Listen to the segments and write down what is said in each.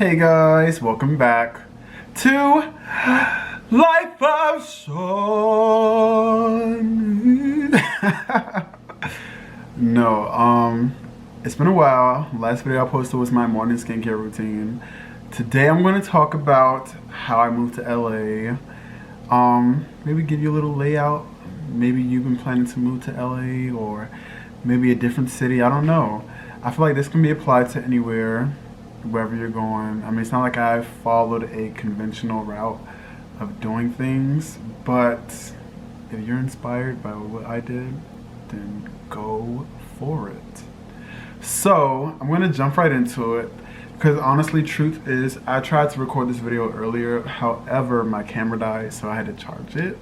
Hey guys, welcome back to Life of Sean. No, it's been a while. Last video I posted was my morning skincare routine. Today I'm going to talk about how I moved to LA. Maybe give you a little layout. Maybe you've been planning to move to LA or maybe a different city. I don't know. I feel like this can be applied to anywhere, wherever you're going. I mean, it's not like I followed a conventional route of doing things, but if you're inspired by what I did, then go for it. So I'm gonna jump right into it because honestly, truth is, I tried to record this video earlier. However, my camera died, so I had to charge it.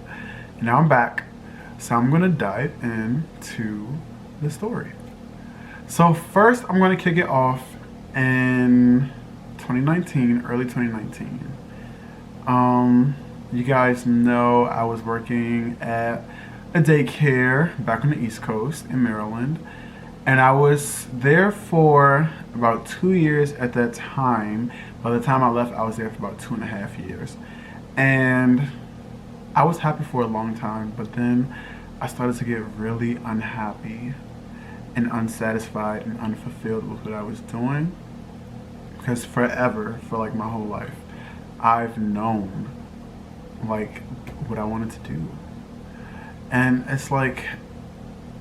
And now I'm back. So I'm gonna dive into the story. So first, I'm gonna kick it off in 2019, early 2019. You guys know I was working at a daycare back on the East Coast in Maryland, and I was there for about 2 years at that time. By the time I left, I was there for about 2.5 years, and I was happy for a long time, but then I started to get really unhappy and unsatisfied and unfulfilled with what I was doing, because forever, for like my whole life, I've known like what I wanted to do. And it's like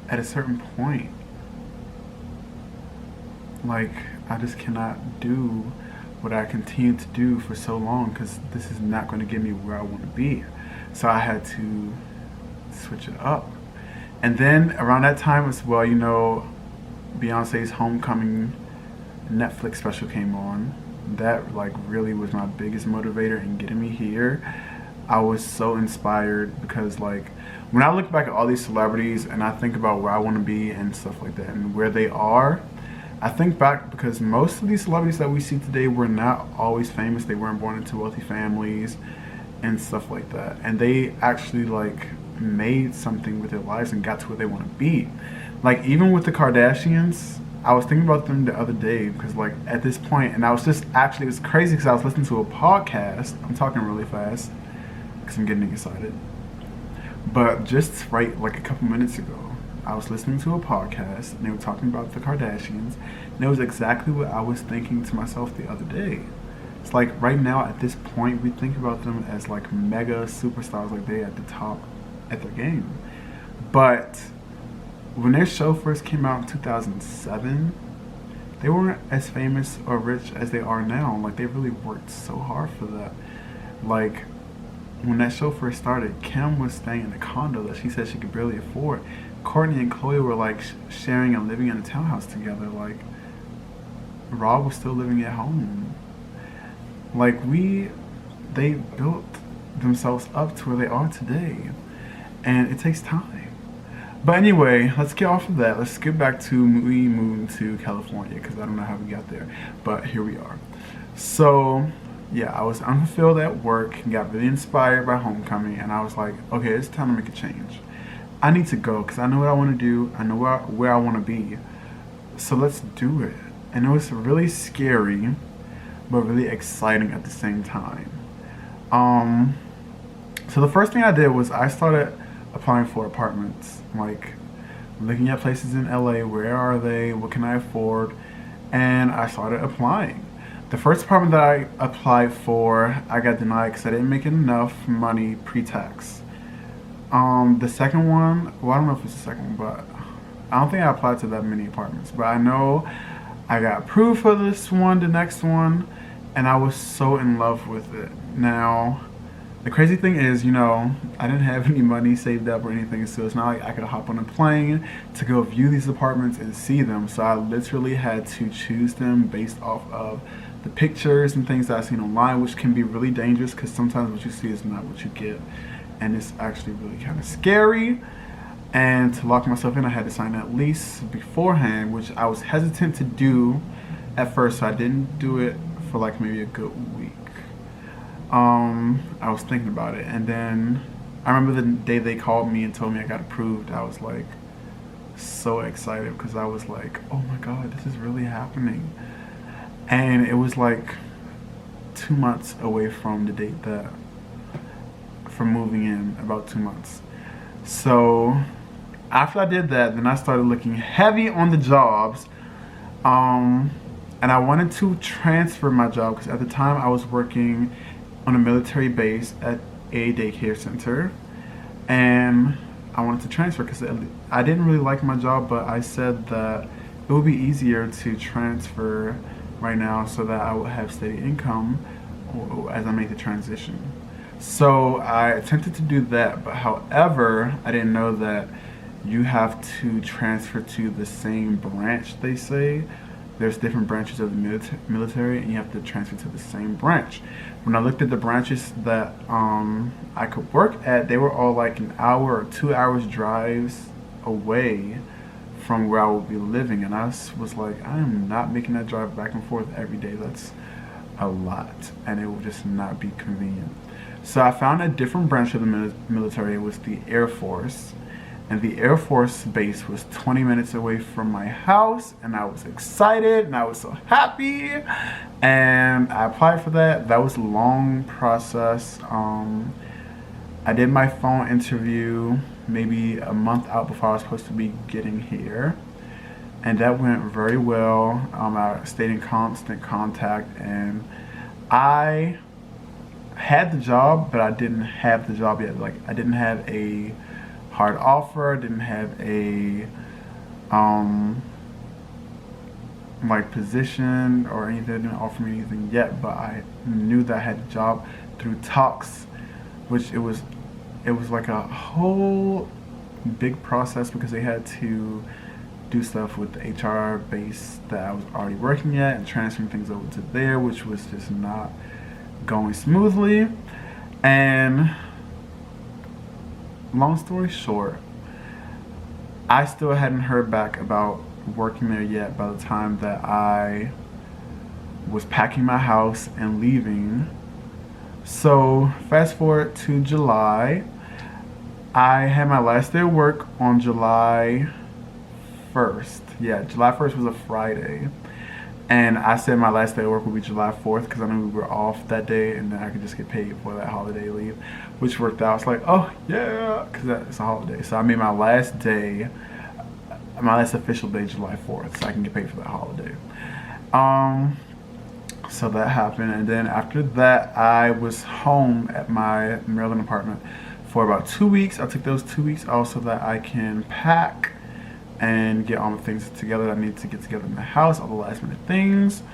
at a certain point, like I just cannot do what I continue to do for so long, because this is not going to get me where I want to be. So I had to switch it up. And then around that time as well, you know, Beyonce's Homecoming Netflix special came on. That like really was my biggest motivator in getting me here. I was so inspired because like when I look back at all these celebrities and I think about where I want to be and stuff like that and where they are, I think back because most of these celebrities that we see today were not always famous. They weren't born into wealthy families and stuff like that. And they actually like made something with their lives and got to where they want to be. Like even with the Kardashians, I was thinking about them the other day because like at this point, and I was just actually, it was crazy because I was listening to a podcast. I'm talking really fast because I'm getting excited. But just right like a couple minutes ago, I was listening to a podcast and they were talking about the Kardashians, and it was exactly what I was thinking to myself the other day. It's like right now at this point, we think about them as like mega superstars, like they at the top at their game. But when their show first came out in 2007, they weren't as famous or rich as they are now. Like they really worked so hard for that. Like when that show first started, Kim was staying in a condo that she said she could barely afford. Kourtney and Khloe were like sharing and living in a townhouse together. Like Rob was still living at home. Like they built themselves up to where they are today, and it takes time. But anyway, let's get off of that. Let's get back to me moving to California, because I don't know how we got there, but here we are. So yeah, I was unfulfilled at work and got really inspired by Homecoming, and I was like, okay, it's time to make a change. I need to go because I know what I want to do. I know where I want to be. So let's do it. And it was really scary, but really exciting at the same time. So the first thing I did was I started applying for apartments, like looking at places in LA. Where are they? What can I afford? And I started applying. The first apartment that I applied for, I got denied because I didn't make enough money pre-tax. The second one, well, I don't know if it's the second one, but I don't think I applied to that many apartments. But I know I got approved for this one, the next one, and I was so in love with it. Now, the crazy thing is, you know, I didn't have any money saved up or anything, so it's not like I could hop on a plane to go view these apartments and see them. So I literally had to choose them based off of the pictures and things that I've seen online, which can be really dangerous because sometimes what you see is not what you get. And it's actually really kind of scary. And to lock myself in, I had to sign that lease beforehand, which I was hesitant to do at first, so I didn't do it for like maybe a good week. I was thinking about it, and then I remember the day they called me and told me I got approved. I was like so excited because I was like, oh my god, this is really happening. And it was like 2 months away from the date that, from moving in, about 2 months. So after I did that, then I started looking heavy on the jobs. And I wanted to transfer my job because at the time I was working on a military base at a daycare center, and I wanted to transfer because I didn't really like my job, but I said that it would be easier to transfer right now so that I would have steady income as I make the transition. So I attempted to do that, but however, I didn't know that you have to transfer to the same branch, they say. There's different branches of the military, and you have to transfer to the same branch. When I looked at the branches that I could work at, they were all like an hour or 2 hours drives away from where I would be living, and I was like, I am not making that drive back and forth every day. That's a lot, and it will just not be convenient. So I found a different branch of the military. It was the Air Force. And the Air Force base was 20 minutes away from my house, and I was excited and I was so happy, and I applied for that. That was a long process. I did my phone interview maybe a month out before I was supposed to be getting here, and that went very well. I stayed in constant contact, and I had the job, but I didn't have the job yet. Like, I didn't have a hard offer, didn't have a like position or anything. They didn't offer me anything yet, but I knew that I had a job through talks, which it was like a whole big process because they had to do stuff with the HR base that I was already working at and transferring things over to there, which was just not going smoothly. And long story short, I still hadn't heard back about working there yet by the time that I was packing my house and leaving. So fast forward to July. I had my last day of work on July 1st. Yeah, July 1st was a Friday. And I said my last day of work would be July 4th because I knew we were off that day, and then I could just get paid for that holiday leave, which worked out. I was like, oh yeah, because it's a holiday. So I made my last day, my last official day, July 4th, so I can get paid for that holiday. So that happened, and then after that, I was home at my Maryland apartment for about 2 weeks. I took those 2 weeks off so that I can pack and get all the things together that I need to get together in the house, all the last minute things,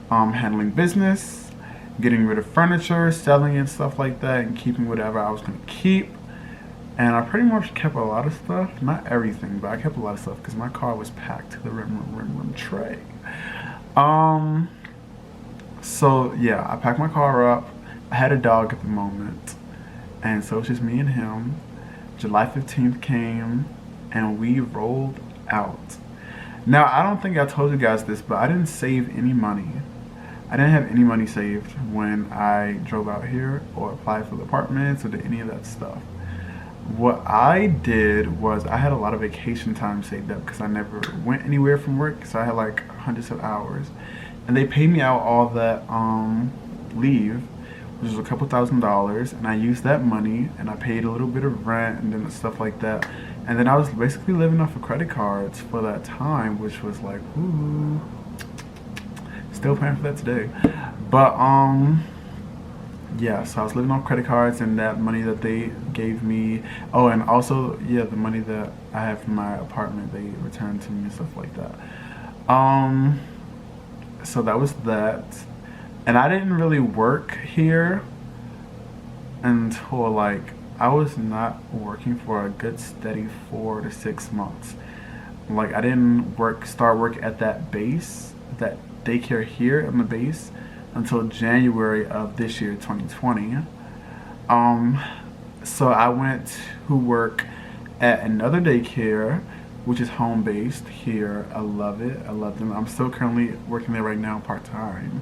handling business, getting rid of furniture, selling and stuff like that, and keeping whatever I was going to keep. And I pretty much kept a lot of stuff, not everything, but I kept a lot of stuff because my car was packed to the rim tray. So yeah, I packed my car up. I had a dog at the moment, and so it's just me and him. July 15th came, and we rolled out. Now, I don't think I told you guys this, but I didn't save any money. I didn't have any money saved when I drove out here or applied for the apartments or did any of that stuff. What I did was I had a lot of vacation time saved up because I never went anywhere from work, so I had like hundreds of hours. And they paid me out all that leave, which was a couple $1,000s, and I used that money and I paid a little bit of rent and then stuff like that. And then I was basically living off of credit cards for that time, which was like, ooh, still paying for that today. But yeah, so I was living off credit cards and that money that they gave me. Oh, and also, yeah, the money that I had from my apartment, they returned to me and stuff like that. So that was that. And I didn't really work here until like, I was not working for a good steady 4 to 6 months. Like, I didn't start work at that base, that daycare here on the base, until January of this year, 2020. So I went to work at another daycare, which is home-based here. I love it. I love them. I'm still currently working there right now part-time.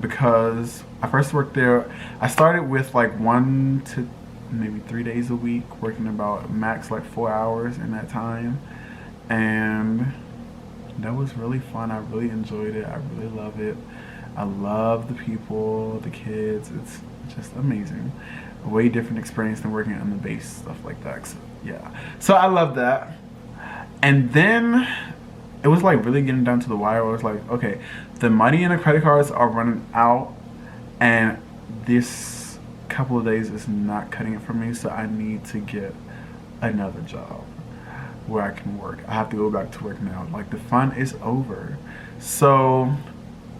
Because I first worked there, I started with like 1 to maybe 3 days a week, working about max like 4 hours in that time, and that was really fun. I really enjoyed it. I really love it. I love the people, the kids. It's just amazing. A way different experience than working on the base, stuff like that. So, yeah. So I love that. And then it was like really getting down to the wire. I was like, okay, the money and the credit cards are running out, and this couple of days is not cutting it for me. So I need to get another job where I can work. I have to go back to work now. Like, the fun is over. So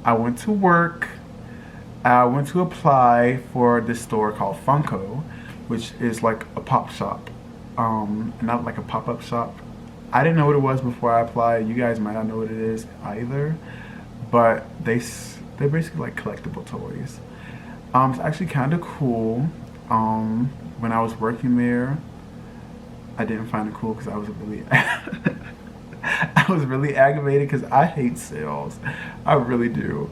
I went to work. I went to apply for this store called Funko, which is like a pop shop, not like a pop-up shop. I didn't know what it was before I applied. You guys might not know what it is either, but they're basically like collectible toys. It's actually kind of cool. When I was working there, I didn't find it cool because I was really I was really aggravated because I hate sales. I really do.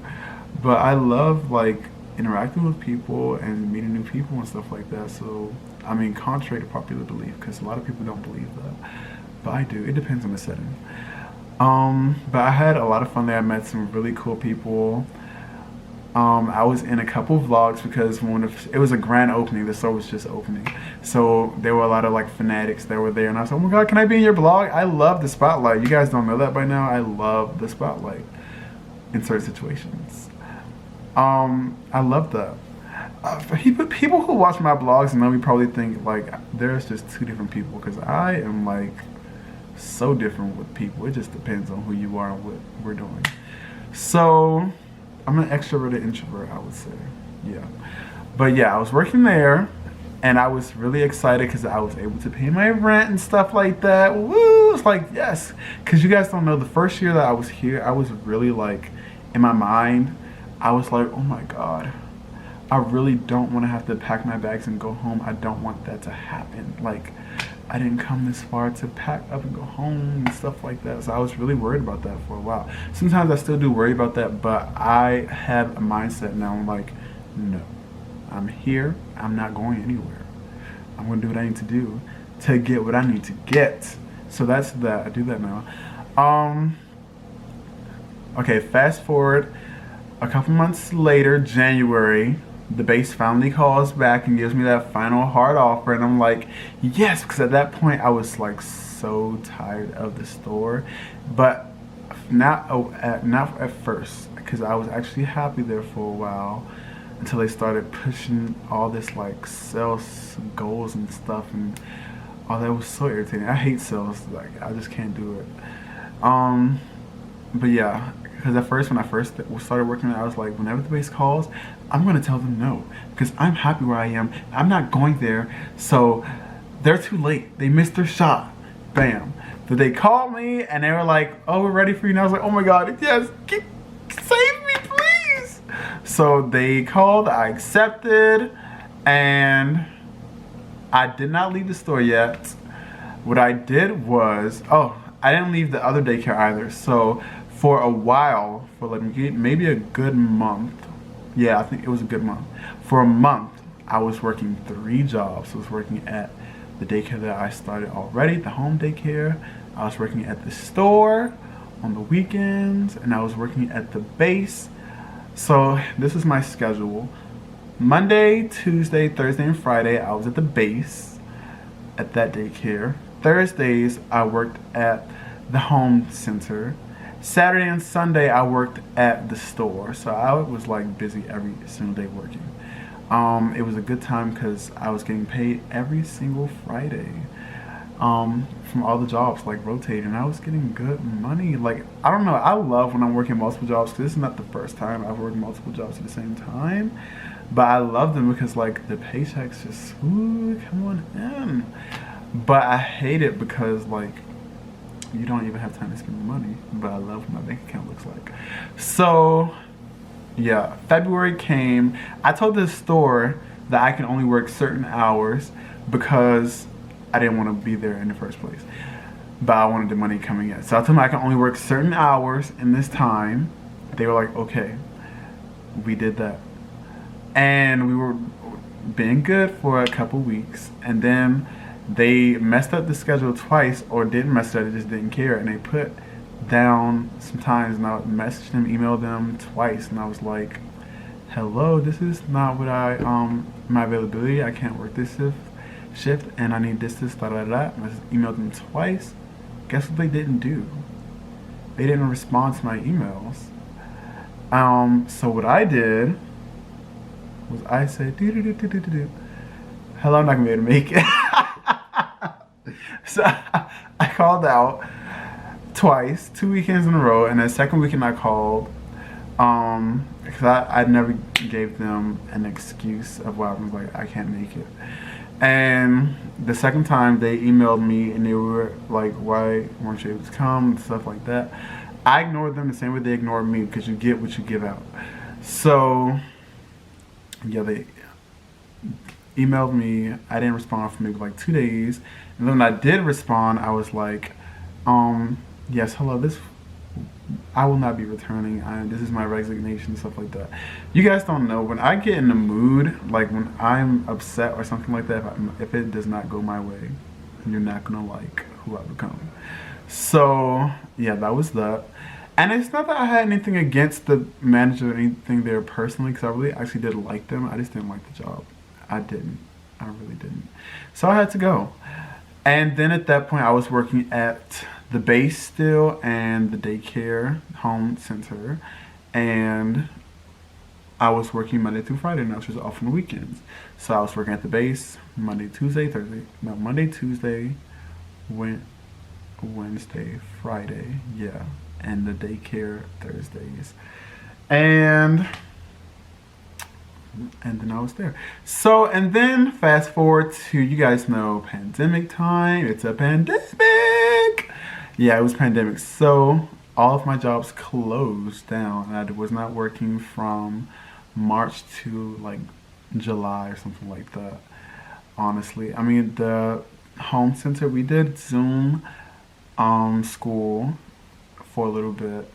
But I love like interacting with people and meeting new people and stuff like that. So, I mean, contrary to popular belief, because a lot of people don't believe that, but I do. It depends on the setting. But I had a lot of fun there. I met some really cool people. I was in a couple vlogs because it was a grand opening, the store was just opening. So there were a lot of like fanatics that were there, and I was like, oh my god, can I be in your vlog? I love the spotlight. You guys don't know that by now. I love the spotlight in certain situations. I love that. People who watch my vlogs know me probably think like there's just two different people, because I am like so different with people. It just depends on who you are and what we're doing. So I'm an extroverted introvert, I would say. Yeah. But yeah, I was working there, and I was really excited because I was able to pay my rent and stuff like that. Woo! It's like, yes. Because you guys don't know, the first year that I was here, I was really like, in my mind, I was like, oh my god, I really don't want to have to pack my bags and go home. I don't want that to happen. Like, I didn't come this far to pack up and go home and stuff like that. So I was really worried about that for a while. Sometimes I still do worry about that, but I have a mindset now. I'm like, no, I'm here. I'm not going anywhere. I'm going to do what I need to do to get what I need to get. So that's that. I do that now. Okay, fast forward a couple months later, January, the base finally calls back and gives me that final hard offer, and I'm like, yes, because at that point I was like so tired of the store, but not at first, because I was actually happy there for a while until they started pushing all this like sales goals and stuff, and oh, that was so irritating. I hate sales. Like, I just can't do it. But yeah, because at first, when I first started working there, I was like, whenever the base calls, I'm going to tell them no, because I'm happy where I am. I'm not going there, so they're too late. They missed their shot. Bam. So they called me, and they were like, oh, we're ready for you now. I was like, oh my god, yes, save me, please. So they called, I accepted, and I did not leave the store yet. What I did was, I didn't leave the other daycare either. So for a while, for like maybe a good month, yeah, I think it was a good month. For a month, I was working 3 jobs. I was working at the daycare that I started already, the home daycare. I was working at the store on the weekends, and I was working at the base. So this is my schedule. Monday, Tuesday, Thursday, and Friday, I was at the base at that daycare. Thursdays, I worked at the home center. Saturday and Sunday, I worked at the store. So I was like busy every single day working. It was a good time because I was getting paid every single Friday from all the jobs, like rotating. I was getting good money. Like, I don't know, I love when I'm working multiple jobs, because this is not the first time I've worked multiple jobs at the same time. But I love them because like the paychecks just, ooh, come on in. But I hate it because like you don't even have time to spend the money. But I love what my bank account looks like. So yeah, February came. I told the store that I can only work certain hours because I didn't want to be there in the first place, but I wanted the money coming in. So I told them I can only work certain hours in this time. They were like, okay. We did that, and we were being good for a couple weeks, and then they messed up the schedule twice, or didn't mess it up, they just didn't care, and they put down sometimes, and I would message them, email them twice, and I was like, hello, this is not what my availability, I can't work this shift, and I need this, da da da. And I just emailed them twice. Guess what they didn't do? They didn't respond to my emails. So what I did was I said, do. Hello, I'm not gonna be able to make it. So I called out twice, 2 weekends in a row, and the second weekend I called, because I never gave them an excuse of why I was like, I can't make it. And the second time they emailed me and they were like, why weren't you able to come, and stuff like that. I ignored them the same way they ignored me, because you get what you give out. So yeah, they emailed me. I didn't respond for maybe like 2 days, and then when I did respond, I was like, yes, hello, I will not be returning. This is my resignation, stuff like that. You guys don't know, when I get in the mood, like when I'm upset or something like that, if it does not go my way, you're not gonna like who I become. So yeah, that was that. And it's not that I had anything against the manager or anything there personally, because I really actually did like them. I just didn't like the job. I didn't. I really didn't. So I had to go. And then at that point, I was working at the base still and the daycare home center. And I was working Monday through Friday, and I was just off on the weekends. So I was working at the base Monday, Tuesday, Thursday. No, Monday, Tuesday, Wednesday, Friday. Yeah. And the daycare Thursdays. And then I was there. So, and then fast forward to, you guys know, pandemic time. It's a pandemic. Yeah, it was pandemic. So all of my jobs closed down. I was not working from March to like July or something like that. Honestly, I mean, the home center, we did Zoom school for a little bit,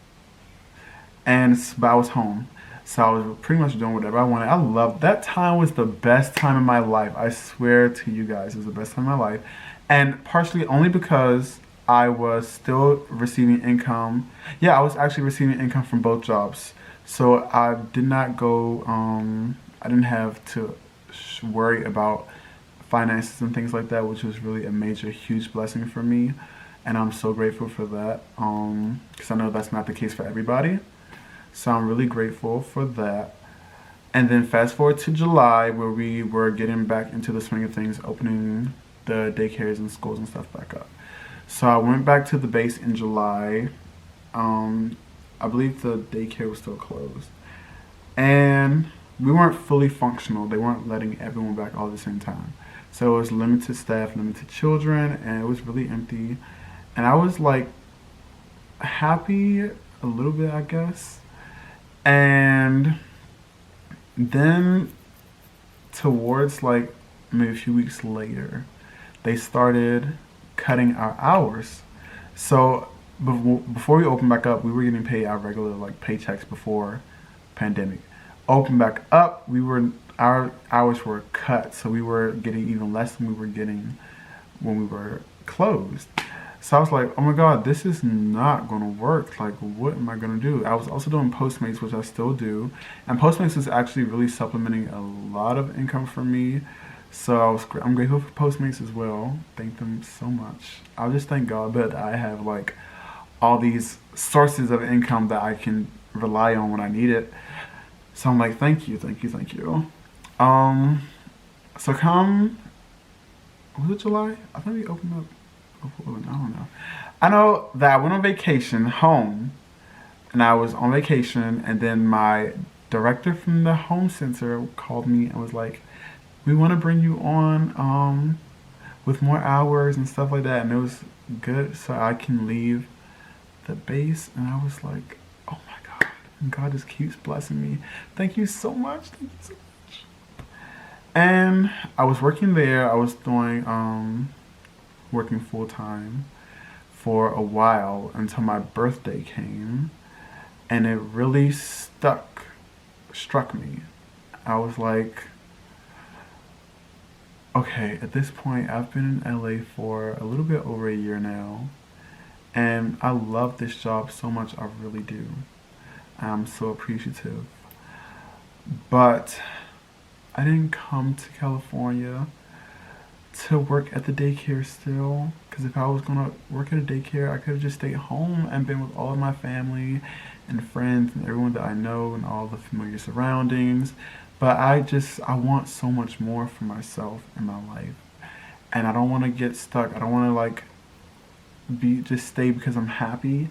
but I was home. So I was pretty much doing whatever I wanted. I loved that time. Was the best time of my life. I swear to you guys, it was the best time of my life. And partially only because I was still receiving income. Yeah, I was actually receiving income from both jobs. So I did not go, I didn't have to worry about finances and things like that, which was really a major, huge blessing for me. And I'm so grateful for that, because I know that's not the case for everybody. So I'm really grateful for that. And then fast forward to July, where we were getting back into the swing of things, opening the daycares and schools and stuff back up. So I went back to the base in July. I believe the daycare was still closed. And we weren't fully functional. They weren't letting everyone back all at the same time. So it was limited staff, limited children, and it was really empty. And I was like happy a little bit, I guess. And then towards like maybe a few weeks later, they started cutting our hours. So before we opened back up, we were getting paid our regular like paychecks before pandemic. Opened back up, our hours were cut, so we were getting even less than we were getting when we were closed. So I was like, oh my God, this is not gonna work. Like, what am I gonna do? I was also doing Postmates, which I still do. And Postmates is actually really supplementing a lot of income for me. So I'm grateful for Postmates as well. Thank them so much. I just thank God that I have like all these sources of income that I can rely on when I need it. So I'm like, thank you, thank you, thank you. So was it July? I thought we opened up. I don't know. I know that I went on vacation home, and I was on vacation, and then my director from the home center called me and was like, we want to bring you on with more hours and stuff like that, and it was good so I can leave the base. And I was like, oh my God, God just keeps blessing me. Thank you so much. Thank you so much. And I was working there. I was doing working full-time for a while until my birthday came, and it really struck me. I was like, okay, at this point I've been in LA for a little bit over a year now, And I love this job so much, I really do. I'm so appreciative. But I didn't come to California to work at the daycare still. Because if I was going to work at a daycare, I could have just stayed home and been with all of my family and friends and everyone that I know and all the familiar surroundings. But I want so much more for myself in my life. And I don't want to get stuck. I don't want to like just stay because I'm happy.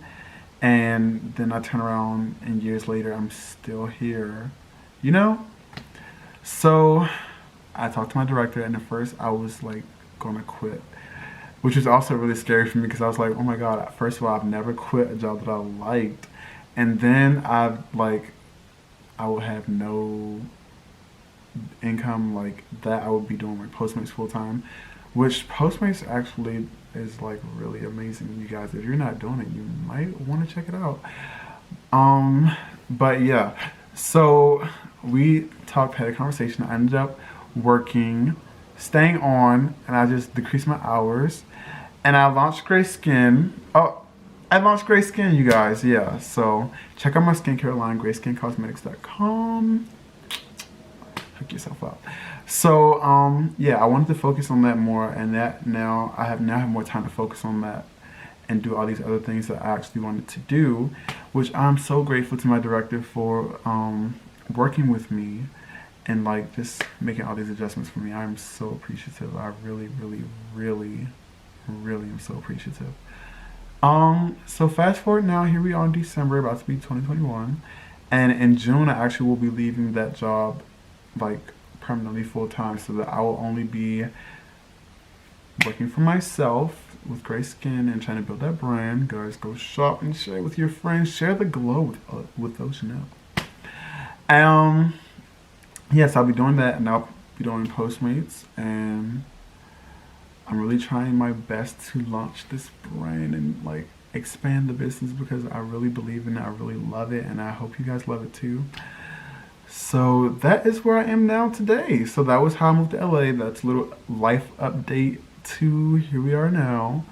And then I turn around and years later, I'm still here. You know? So I talked to my director, and at first I was like gonna quit, which was also really scary for me because I was like, oh my god, first of all, I've never quit a job that I liked, and then I would have no income like that. I would be doing like Postmates full time, which Postmates actually is like really amazing. You guys, if you're not doing it, you might want to check it out. But yeah, so we talked, had a conversation. I ended up working, staying on, and I just decreased my hours. And I launched Gray Skin. Oh, I launched Gray Skin, you guys. Yeah, so check out my skincare line, grayskincosmetics.com. Hook yourself up. So, yeah, I wanted to focus on that more, and that now I have more time to focus on that and do all these other things that I actually wanted to do, which I'm so grateful to my director for working with me and like just making all these adjustments for me. I'm so appreciative. I really, really, really, really am so appreciative. So fast forward now, here we are in December, about to be 2021, and in June I actually will be leaving that job like permanently full time, so that I will only be working for myself with Gray Skin and trying to build that brand. Guys, go shop and share with your friends. Share the glow with those you know. Yes, I'll be doing that, and I'll be doing Postmates, and I'm really trying my best to launch this brand and like expand the business because I really believe in it. I really love it, and I hope you guys love it too. So that is where I am now today. So that was how I moved to LA. That's a little life update to here we are now.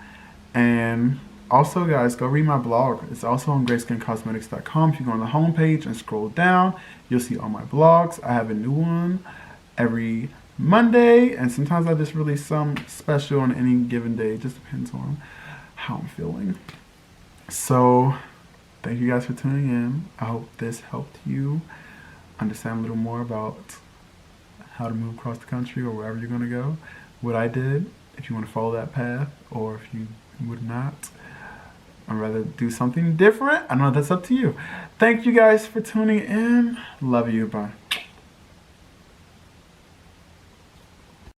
And also, guys, go read my blog. It's also on grayskincosmetics.com. If you go on the homepage and scroll down, you'll see all my blogs. I have a new one every Monday, and sometimes I just release some special on any given day. It just depends on how I'm feeling. So thank you guys for tuning in. I hope this helped you understand a little more about how to move across the country or wherever you're going to go. What I did, if you want to follow that path, or if you would not, I'd rather do something different. I know that's up to you. Thank you guys for tuning in. Love you. Bye.